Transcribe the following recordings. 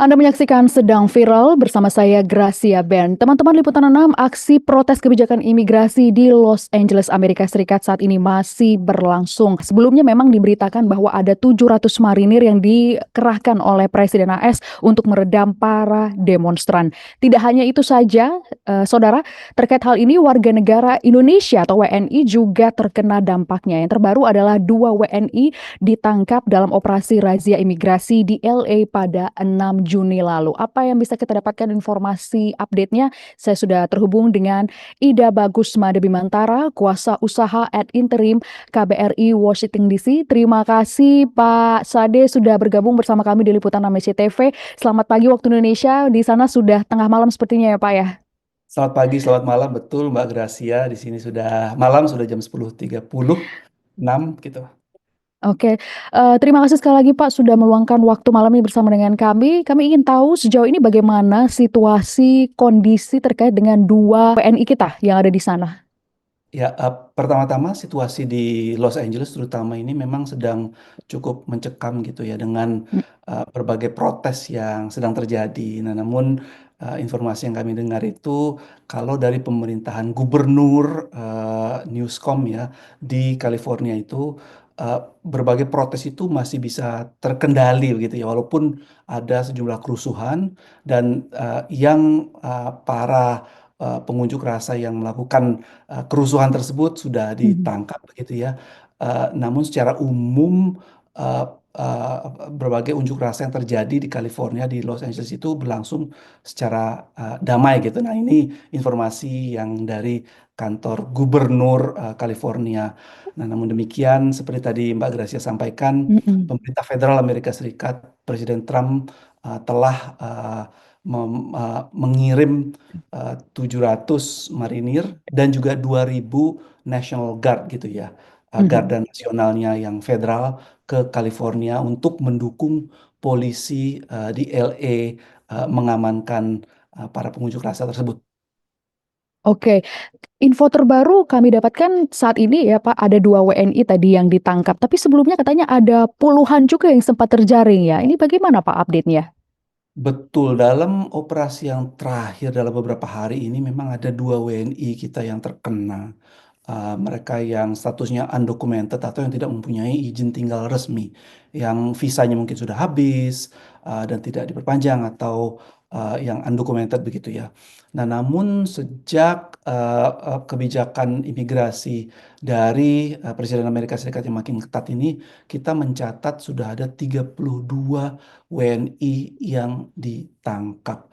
Anda menyaksikan sedang viral bersama saya Gracia Ben. Teman-teman Liputan 6, aksi protes kebijakan imigrasi di Los Angeles, Amerika Serikat saat ini masih berlangsung. Sebelumnya memang diberitakan bahwa ada 700 marinir yang dikerahkan oleh Presiden AS untuk meredam para demonstran. Tidak hanya itu saja, saudara, terkait hal ini warga negara Indonesia atau WNI juga terkena dampaknya. Yang terbaru adalah 2 WNI ditangkap dalam operasi razia imigrasi di LA pada 6 Juni lalu. Apa yang bisa kita dapatkan informasi update-nya? Saya sudah terhubung dengan Ida Bagus Made Bimantara, kuasa usaha ad interim KBRI Washington DC. Terima kasih Pak Sade sudah bergabung bersama kami di Liputan 6 SCTV. Selamat pagi waktu Indonesia. Di sana sudah tengah malam sepertinya ya Pak ya. Selamat pagi, selamat malam. Betul, Mbak Gracia. Di sini sudah malam, sudah jam 10:36 gitu. Oke, terima kasih sekali lagi Pak sudah meluangkan waktu malam ini bersama dengan kami. Kami ingin tahu sejauh ini bagaimana situasi kondisi terkait dengan 2 WNI kita yang ada di sana. Ya, pertama-tama situasi di Los Angeles terutama ini memang sedang cukup mencekam gitu ya dengan Mm, berbagai protes yang sedang terjadi. Nah, namun informasi yang kami dengar itu kalau dari pemerintahan Gubernur Newsom ya di California itu uh, berbagai protes itu masih bisa terkendali begitu ya walaupun ada sejumlah kerusuhan dan yang para pengunjuk rasa yang melakukan kerusuhan tersebut sudah mhm, ditangkap begitu ya. Namun secara umum uh, uh, berbagai unjuk rasa yang terjadi di California di Los Angeles itu berlangsung secara damai gitu. Nah, ini informasi yang dari kantor Gubernur California. Nah, namun demikian seperti tadi Mbak Gracia sampaikan, mhm, pemerintah federal Amerika Serikat, Presiden Trump telah mengirim 700 marinir dan juga 2.000 National Guard gitu ya, Garda mhm. Nasionalnya yang federal ke California untuk mendukung polisi di LA mengamankan para pengunjuk rasa tersebut. Oke, info terbaru kami dapatkan saat ini ya Pak, ada 2 WNI tadi yang ditangkap, tapi sebelumnya katanya ada puluhan juga yang sempat terjaring ya. Ini bagaimana Pak update-nya? Betul, dalam operasi yang terakhir dalam beberapa hari ini memang ada 2 WNI kita yang terkena. Mereka yang statusnya undocumented atau yang tidak mempunyai izin tinggal resmi, yang visanya mungkin sudah habis dan tidak diperpanjang atau yang undocumented begitu ya. Nah, namun sejak kebijakan imigrasi dari Presiden Amerika Serikat yang makin ketat ini, kita mencatat sudah ada 32 WNI yang ditangkap.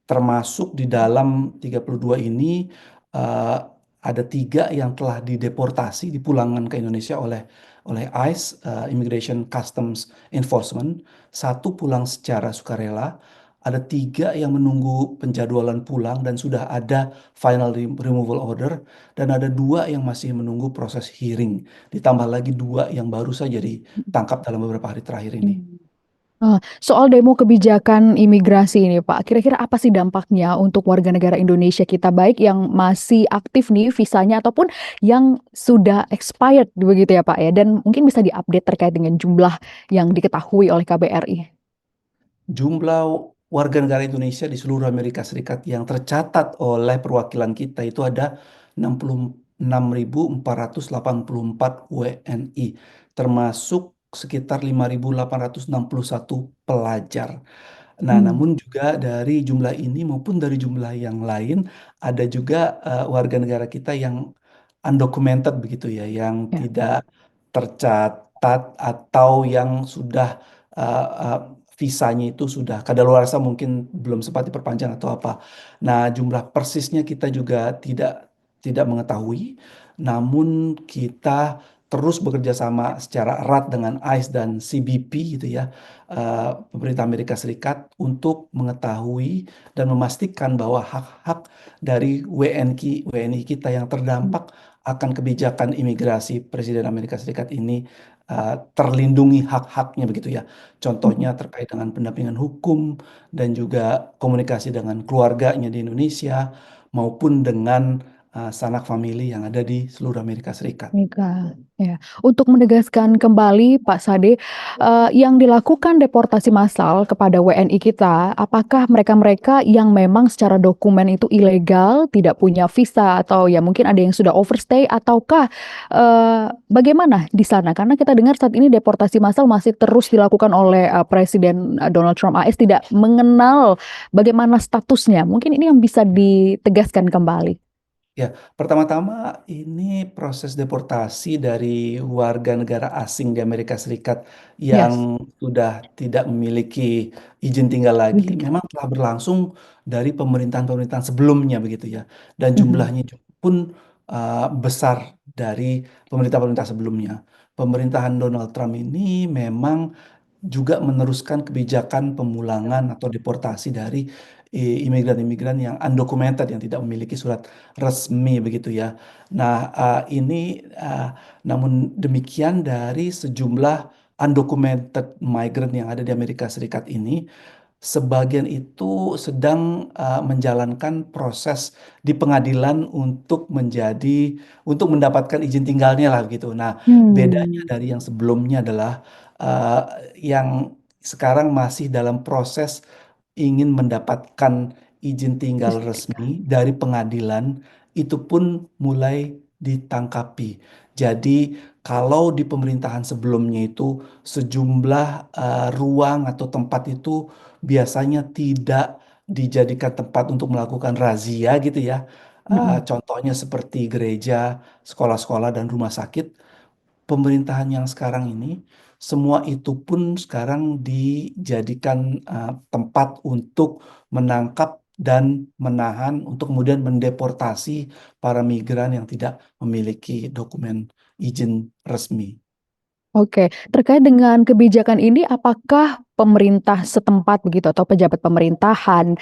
Termasuk di dalam 32 ini eh, ada 3 yang telah dideportasi, dipulangkan ke Indonesia oleh ICE, Immigration Customs Enforcement. Satu pulang secara sukarela, ada 3 yang menunggu penjadwalan pulang dan sudah ada final removal order, dan ada 2 yang masih menunggu proses hearing. Ditambah lagi 2 yang baru saja ditangkap dalam beberapa hari terakhir ini. Hmm. Soal demo kebijakan imigrasi ini Pak, kira-kira apa sih dampaknya untuk warga negara Indonesia kita baik yang masih aktif nih visanya ataupun yang sudah expired begitu ya Pak ya, dan mungkin bisa diupdate terkait dengan jumlah yang diketahui oleh KBRI. Jumlah warga negara Indonesia di seluruh Amerika Serikat yang tercatat oleh perwakilan kita itu ada 66.484 WNI, termasuk sekitar 5.861 pelajar. Nah, Hmm, namun juga dari jumlah ini maupun dari jumlah yang lain, ada juga warga negara kita yang undocumented begitu ya, yang ya. tidak tercatat atau yang sudah visanya itu sudah kadaluarsa mungkin belum sempat diperpanjang atau apa. Nah, jumlah persisnya kita juga tidak tidak mengetahui, namun kita terus bekerja sama secara erat dengan ICE dan CBP gitu ya, pemerintah Amerika Serikat untuk mengetahui dan memastikan bahwa hak-hak dari WNI kita yang terdampak akan kebijakan imigrasi Presiden Amerika Serikat ini terlindungi hak-haknya begitu ya. Contohnya Hmm. terkait dengan pendampingan hukum dan juga komunikasi dengan keluarganya di Indonesia maupun dengan sanak famili yang ada di seluruh Amerika Serikat. Mika, ya. Untuk menegaskan kembali Pak Sade, yang dilakukan deportasi massal kepada WNI kita, apakah mereka-mereka yang memang secara dokumen itu ilegal, tidak punya visa atau ya mungkin ada yang sudah overstay ataukah bagaimana di sana? Karena kita dengar saat ini deportasi massal masih terus dilakukan oleh Presiden Donald Trump AS tidak mengenal bagaimana statusnya. Mungkin ini yang bisa ditegaskan kembali. Ya, pertama-tama ini proses deportasi dari warga negara asing di Amerika Serikat Yes. yang sudah tidak memiliki izin tinggal lagi Gitu. memang telah berlangsung dari pemerintahan-pemerintahan sebelumnya begitu ya. Dan Mhm. jumlahnya pun besar dari pemerintah-pemerintah sebelumnya. Pemerintahan Donald Trump ini memang juga meneruskan kebijakan pemulangan atau deportasi dari imigran-imigran yang undocumented yang tidak memiliki surat resmi begitu ya. Nah, namun demikian dari sejumlah undocumented migrant yang ada di Amerika Serikat ini, sebagian itu sedang menjalankan proses di pengadilan untuk mendapatkan izin tinggalnya lah gitu. Nah, bedanya Hmm. dari yang sebelumnya adalah uh, yang sekarang masih dalam proses ingin mendapatkan izin tinggal Istiqlal. resmi dari pengadilan, itu pun mulai ditangkapi. Jadi, kalau di pemerintahan sebelumnya itu sejumlah ruang atau tempat itu biasanya tidak dijadikan tempat untuk melakukan razia gitu ya. Mhm. Contohnya seperti gereja, sekolah-sekolah, dan rumah sakit. Pemerintahan yang sekarang ini, semua itu pun sekarang dijadikan tempat untuk menangkap dan menahan untuk kemudian mendeportasi para migran yang tidak memiliki dokumen izin resmi. Oke, terkait dengan kebijakan ini, apakah pemerintah setempat begitu atau pejabat pemerintahan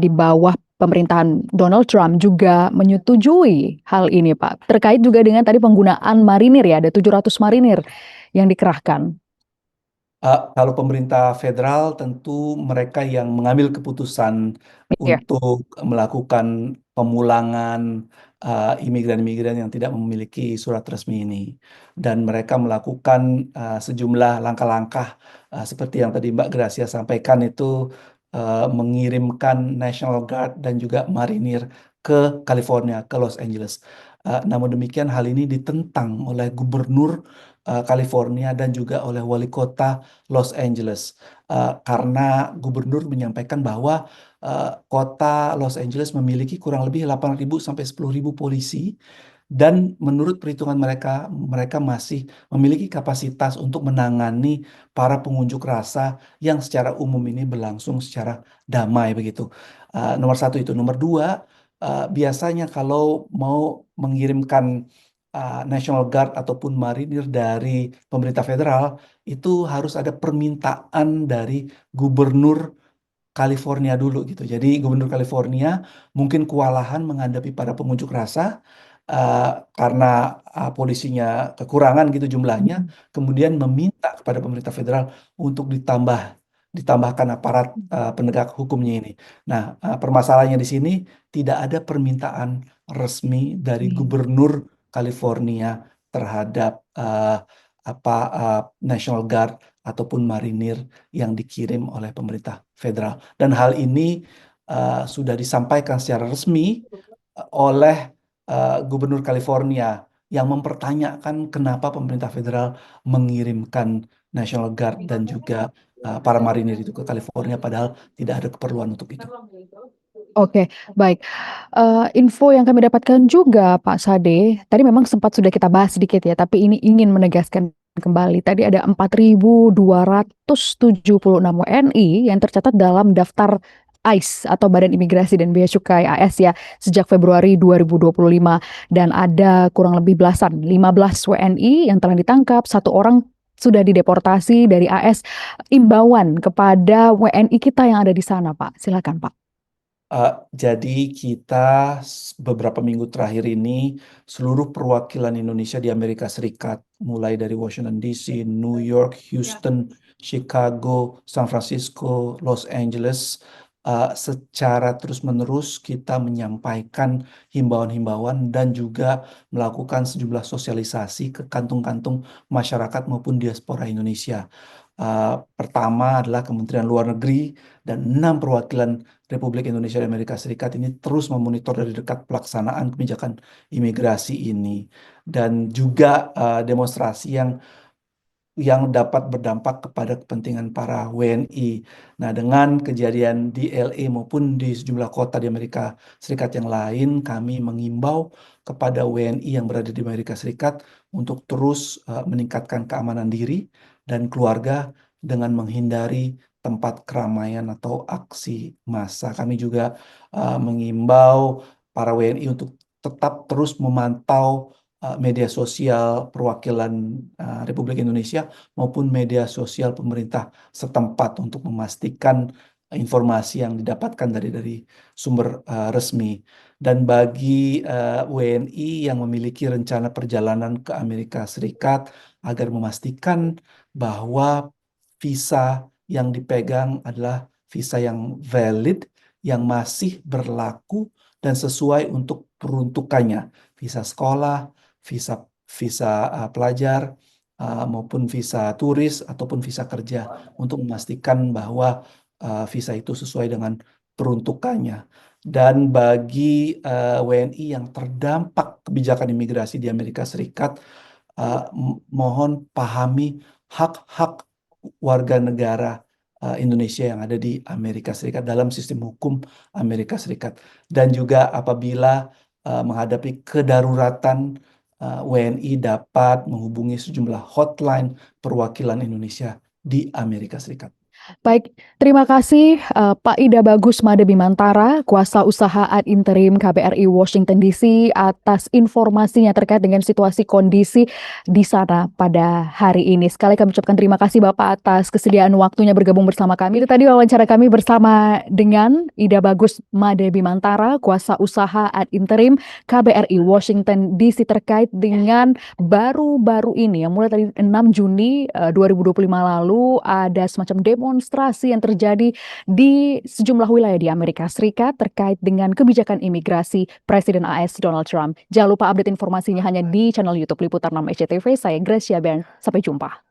di bawah pemerintahan Donald Trump juga menyetujui hal ini, Pak? Terkait juga dengan tadi penggunaan marinir ya, ada 700 marinir yang dikerahkan. Kalau pemerintah federal tentu mereka yang mengambil keputusan Iya. untuk melakukan pemulangan imigran-imigran yang tidak memiliki surat resmi ini, dan mereka melakukan sejumlah langkah-langkah seperti yang tadi Mbak Gracia sampaikan itu, mengirimkan National Guard dan juga marinir ke California, ke Los Angeles. Namun demikian hal ini ditentang oleh Gubernur California dan juga oleh Wali Kota Los Angeles. Karena gubernur menyampaikan bahwa kota Los Angeles memiliki kurang lebih 8.000 sampai 10.000 polisi, dan menurut perhitungan mereka, mereka masih memiliki kapasitas untuk menangani para pengunjuk rasa yang secara umum ini berlangsung secara damai begitu. Nomor satu itu. Nomor dua, biasanya kalau mau mengirimkan National Guard ataupun marinir dari pemerintah federal, itu harus ada permintaan dari gubernur California dulu gitu. Jadi gubernur California mungkin kewalahan menghadapi para pengunjuk rasa uh, karena polisinya kekurangan gitu jumlahnya, Mhm. kemudian meminta kepada pemerintah federal untuk ditambahkan aparat penegak hukumnya ini. Nah, permasalahannya di sini tidak ada permintaan resmi dari gubernur California terhadap National Guard ataupun marinir yang dikirim oleh pemerintah federal. Dan hal ini sudah disampaikan secara resmi oleh Gubernur California yang mempertanyakan kenapa pemerintah federal mengirimkan National Guard dan juga para marinir itu ke California padahal tidak ada keperluan untuk itu. Oke, baik. Info yang kami dapatkan juga Pak Sade, tadi memang sempat sudah kita bahas sedikit ya, tapi ini ingin menegaskan kembali. Tadi ada 4.276 WNI yang tercatat dalam daftar ICE atau Badan Imigrasi dan Bea Cukai AS ya sejak Februari 2025, dan ada kurang lebih 15 WNI yang telah ditangkap, satu orang sudah dideportasi dari AS. Imbauan kepada WNI kita yang ada di sana, Pak. Silakan, Pak. Uh, jadi kita beberapa minggu terakhir ini seluruh perwakilan Indonesia di Amerika Serikat, mulai dari Washington DC, New York, Houston, Chicago, San Francisco, Los Angeles, secara terus-menerus kita menyampaikan himbauan-himbauan dan juga melakukan sejumlah sosialisasi ke kantung-kantung masyarakat maupun diaspora Indonesia. Pertama adalah Kementerian Luar Negeri dan 6 perwakilan Republik Indonesia di Amerika Serikat ini terus memonitor dari dekat pelaksanaan kebijakan imigrasi ini dan juga demonstrasi yang dapat berdampak kepada kepentingan para WNI. Nah, dengan kejadian di LA maupun di sejumlah kota di Amerika Serikat yang lain, kami mengimbau kepada WNI yang berada di Amerika Serikat untuk terus meningkatkan keamanan diri dan keluarga dengan menghindari tempat keramaian atau aksi massa. Kami juga mengimbau para WNI untuk tetap terus memantau media sosial perwakilan Republik Indonesia maupun media sosial pemerintah setempat untuk memastikan informasi yang didapatkan dari sumber resmi. Dan bagi WNI yang memiliki rencana perjalanan ke Amerika Serikat agar memastikan bahwa visa yang dipegang adalah visa yang valid, yang masih berlaku dan sesuai untuk peruntukannya. Visa sekolah, visa visa pelajar maupun visa turis ataupun visa kerja untuk memastikan bahwa visa itu sesuai dengan peruntukannya. Dan bagi WNI yang terdampak kebijakan imigrasi di Amerika Serikat, mohon pahami hak-hak warga negara Indonesia yang ada di Amerika Serikat dalam sistem hukum Amerika Serikat. Dan juga apabila menghadapi kedaruratan, WNI dapat menghubungi sejumlah hotline perwakilan Indonesia di Amerika Serikat. Baik, terima kasih Pak Ida Bagus Made Bimantara, Kuasa Usaha Ad Interim KBRI Washington DC atas informasinya terkait dengan situasi kondisi di sana pada hari ini. Sekali kami ucapkan terima kasih Bapak atas kesediaan waktunya bergabung bersama kami. Itu tadi wawancara kami bersama dengan Ida Bagus Made Bimantara, Kuasa Usaha Ad Interim KBRI Washington DC terkait dengan baru-baru ini yang mulai dari 6 Juni 2025 lalu ada semacam demonstrasi yang terjadi di sejumlah wilayah di Amerika Serikat terkait dengan kebijakan imigrasi Presiden AS Donald Trump. Jangan lupa update informasinya hanya di channel YouTube Liputan 6 SCTV. Saya Gracia Bern. Sampai jumpa.